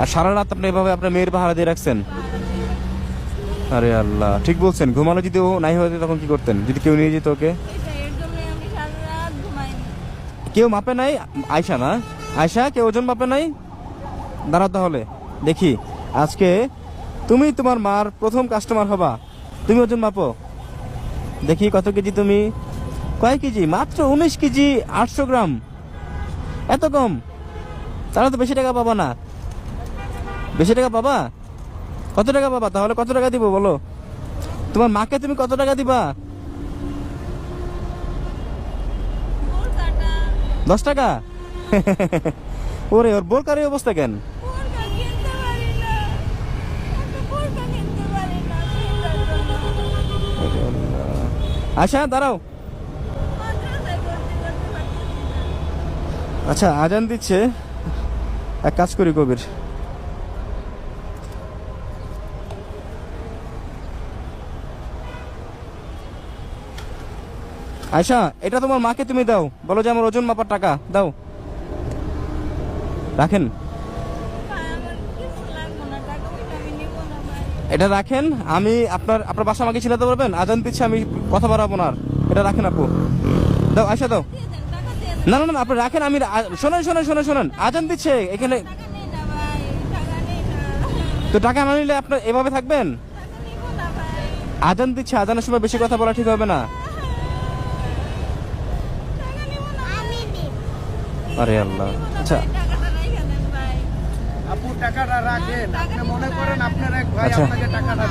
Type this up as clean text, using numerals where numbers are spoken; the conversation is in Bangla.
আর সারা রাত আপনি এভাবে আপনার মেয়ের পাহারা দিয়ে রাখছেন? আরে আল্লাহ, ঠিক বলছেন। ঘুমানো যদি ও নাই হতো তখন কি করতেন, যদি কেউ নিয়ে যেত ওকে? কেউ মাপে নাই? আয়শা না? আয়শা, কেউ ওজন মাপে নাই? দাঁড়াও তাহলে দেখি, আজকে তুমি তোমার মার প্রথম কাস্টমার হবা। তুমি ওজন মাপো দেখি, কত কেজি তুমি? কয় কেজি? মাত্র 19 কেজি 800 গ্রাম। এত কম? তাহলে তো বেশি টাকা পাবা না। বেশি টাকা পাবা? কত টাকা পাবা তাহলে? কত টাকা দিব বলো? তোমার মাকে তুমি কত টাকা দিবা? 10 টাকা? ওরে, ওর বোরকার এই অবস্থা কেন? আচ্ছা দাঁড়াও। আচ্ছা, আজান দিচ্ছে, এক কাজ করি কবির। আয়শা, এটা তোমার মাকে তুমি দাও, বলো যে আমার ওজন মাপার টাকা দাও। রাখেন, এটা রাখেন। আমি আপনার আপনার বাসা আমাকে চিনাতে পারবেন? আজান দিচ্ছে, আমি কথা বাড়াবো না আর। এটা রাখেন আপু, দাও আয়শা দাও। না না না, আপনি রাখেন। আমি শোনেন শোনেন শোনেন শোনেন, আজান দিচ্ছে এখানে। তো টাকা না নিলে আপনার এভাবে থাকবেন? আজান দিচ্ছে, আজানের সময় বেশি কথা বলা ঠিক হবে না। আরে আল্লাহ। আচ্ছা আপু টাকাটা রাখেন, আপনি মনে করেন আপনার এক ভাই আচ্ছা। আপনাকে টাকাটা